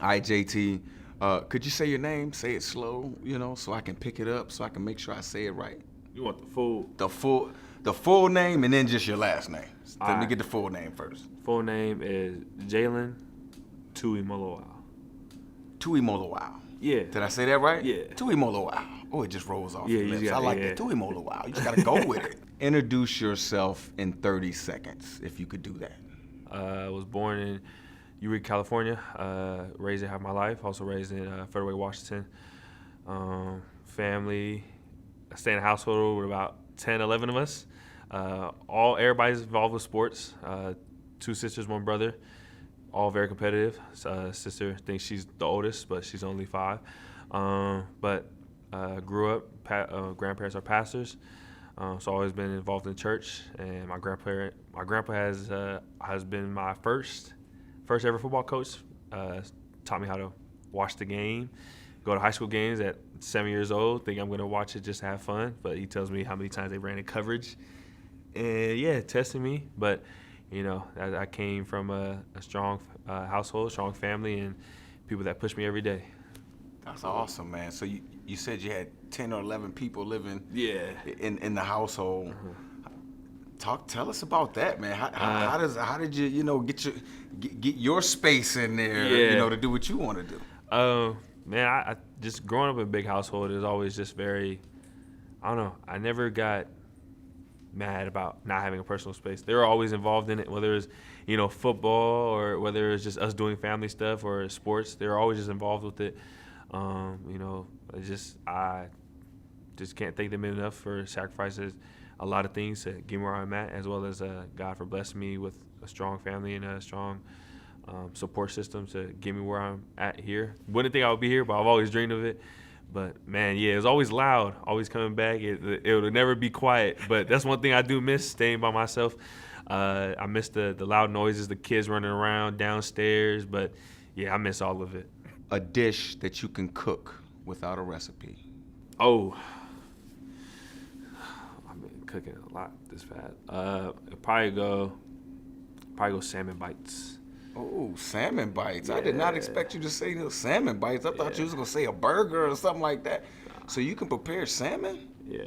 All right, JT. Could you say your name? Say it slow, so I can pick it up, so I can make sure I say it right. You want the full? The full name, and then just your last name. All Let me right. get the full name first. Full name is Jalen Tuimoloau. Tuimoloau. Yeah. Did I say that right? Yeah. Tuimoloau. Oh, it just rolls off Yeah, the you lips. got I it, like yeah. it. Tuimoloau. You just gotta go with it. Introduce yourself in 30 seconds, if you could do that. I was born in Eureka, California. Raised there half my life. Also raised in Federal Way, Washington. Family. I stay in a household with about 10, 11 of us. Everybody's involved with sports. 2 sisters, 1 brother. All very competitive. Sister thinks she's the oldest, but she's only 5. Grew up. Grandparents are pastors. So always been involved in church, and my grandpa has been my first ever football coach. Taught me how to watch the game, go to high school games at 7 years old. Think I'm gonna watch it just to have fun, but he tells me how many times they ran in coverage, and yeah, testing me. But I came from a strong household, strong family, and people that push me every day. That's awesome, man. So you said you had 10 or 11 people living Yeah. in the household. Tell us about that, man. How did you get your space in there, Yeah. to do what you want to do? Man, I just growing up in a big household is always just very, I don't know. I never got mad about not having a personal space. They were always involved in it, whether it's football or whether it's just us doing family stuff or sports. They were always just involved with it. I just can't thank them enough for sacrifices a lot of things to get me where I'm at, as well as God for blessing me with a strong family and a strong support system to get me where I'm at here. Wouldn't think I would be here, but I've always dreamed of it. But man, yeah, it was always loud, always coming back. It would never be quiet. But that's one thing I do miss, staying by myself. I miss the loud noises, the kids running around downstairs. But yeah, I miss all of it. A dish that you can cook without a recipe. Oh, I've been cooking a lot this fast. It'd probably go salmon bites. Oh, salmon bites. I did Yeah. not expect you to say those salmon bites. I thought you was going to say a burger or something like that. So you can prepare salmon? Yeah.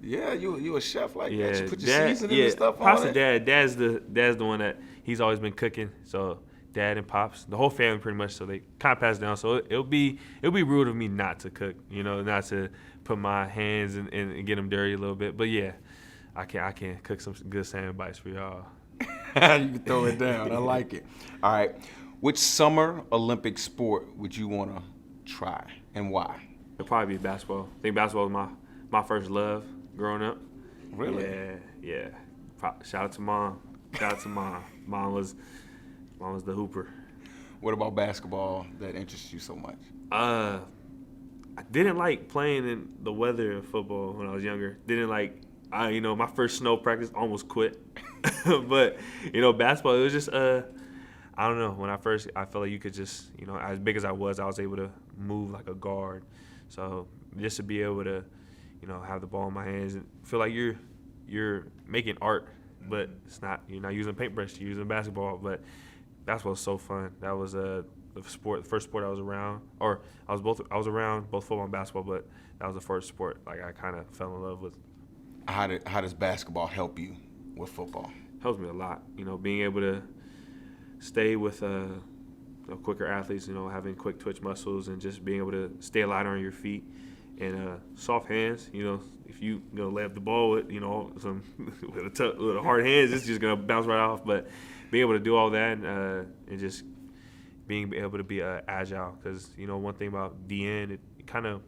Yeah, you a chef like Yeah, that. You put your Dad, seasoning yeah, and stuff Pops on and it? Dad's the one that he's always been cooking. So Dad and Pops, the whole family pretty much. So they kind of pass down. So it'll be rude of me not to cook. Not to put my hands and get them dirty a little bit. But yeah, I can cook some good salmon bites for y'all. You can throw it down. I like it. All right. Which summer Olympic sport would you want to try and why? It'll probably be basketball. I think basketball was my first love growing up. Really? Yeah. Shout out to Mom. Mom was the hooper. What about basketball that interests you so much? I didn't like playing in the weather of football when I was younger. My first snow practice almost quit. But, basketball, it was just, I don't know. When I felt like you could just, as big as I was able to move like a guard. So just to be able to, have the ball in my hands and feel like you're making art, but you're not using a paintbrush, you're using basketball. But basketball was so fun. That was the first sport I was around, or I was around both football and basketball, but that was the first sport like I kind of fell in love with. How does basketball help you with football? Helps me a lot, being able to stay with quicker athletes, having quick twitch muscles and just being able to stay light on your feet and soft hands. If you lay up the ball with with a hard hands, it's just gonna bounce right off. But being able to do all that and just being able to be agile, because one thing about DN, it kind of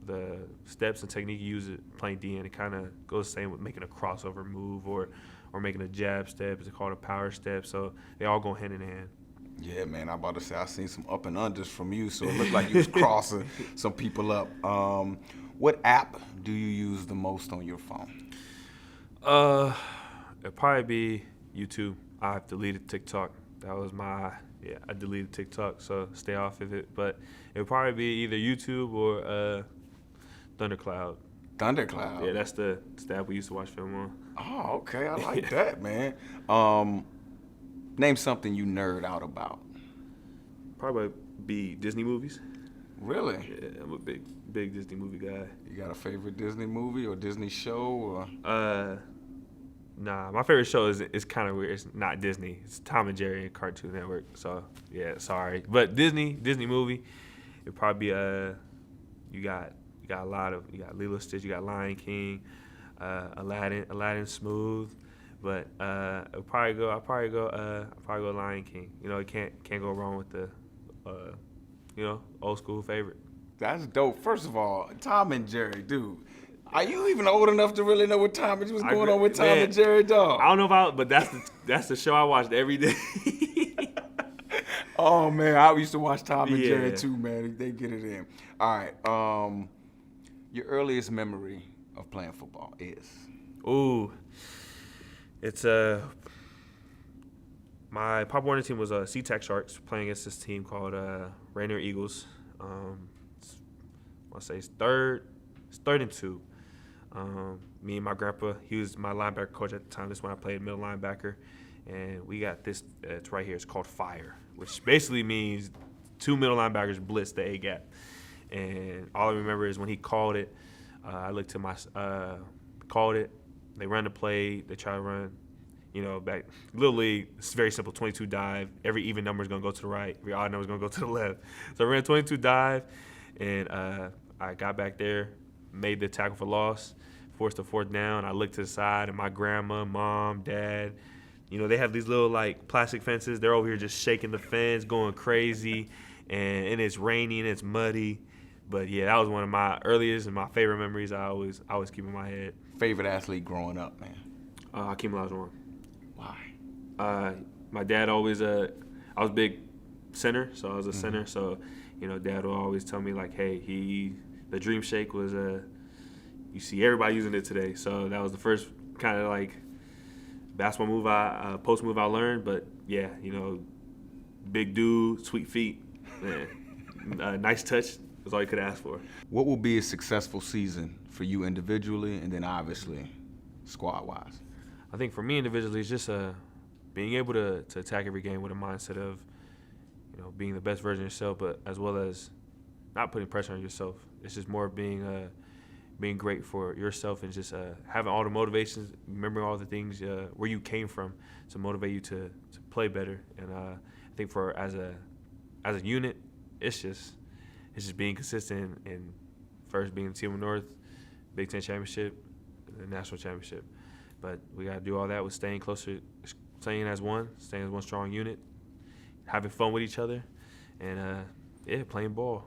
the steps and technique you use playing DN, it kind of goes the same with making a crossover move or making a jab step. It's called a power step. So they all go hand in hand. Yeah, man, I'm about to say I seen some up and unders from you, so it looked like you was crossing some people up. What app do you use the most on your phone? It'd probably be YouTube. I've deleted TikTok. That was I deleted TikTok, so stay off of it. But it would probably be either YouTube or Thundercloud. Thundercloud? Yeah, that's the app we used to watch film on. Oh, okay, I like that, man. Name something you nerd out about. probably be Disney movies. Really? Yeah, I'm a big Disney movie guy. You got a favorite Disney movie or Disney show? Or? Nah, my favorite show is kind of weird. It's not Disney. It's Tom and Jerry and Cartoon Network. So yeah, sorry, but Disney movie. It'd probably be you got Lilo and Stitch, you got Lion King, Aladdin Smooth, but I'll probably go Lion King. You know, it can't go wrong with the old school favorite. That's dope. First of all, Tom and Jerry, dude. Are you even old enough to really know what was going on with Tom and Jerry, dog? I don't know but that's the show I watched every day. Oh man, I used to watch Tom and Jerry too, man. They get it in. All right. Your earliest memory of playing football is? Ooh, it's my Pop Warner team was SeaTac Sharks playing against this team called Rainier Eagles. I'll say it's third and 2. Me and my grandpa, he was my linebacker coach at the time. This is when I played middle linebacker. And we got this, it's right here, it's called Fire, which basically means 2 middle linebackers blitz the A-gap. And all I remember is when he called it, I looked to called it, they run the play, they try to run, back. Little League, it's very simple, 22 dive. Every even number is going to go to the right. Every odd number is going to go to the left. So I ran 22 dive, and I got back there, made the tackle for loss, forced a 4th down. I looked to the side, and my grandma, mom, dad, they have these little plastic fences. They're over here just shaking the fence, going crazy, and it's rainy and it's muddy. But yeah, that was one of my earliest and my favorite memories. I always keep in my head. Favorite athlete growing up, man? Tuimoloau. Why? My dad always I was big center, so I was a center. So dad would always tell me hey, the dream shake was you see everybody using it today. So that was the first kind of basketball move post move I learned. But yeah, big dude, sweet feet, man. Nice touch was all you could ask for. What will be a successful season for you individually, and then obviously squad wise? I think for me individually, it's just being able to attack every game with a mindset of being the best version of yourself, but as well as not putting pressure on yourself. It's just more being great for yourself and just having all the motivations, remembering all the things where you came from to motivate you to play better. And I think for as a unit, it's just being consistent and first being the team of North, Big Ten championship, the national championship. But we got to do all that with staying as one strong unit, having fun with each other, and playing ball.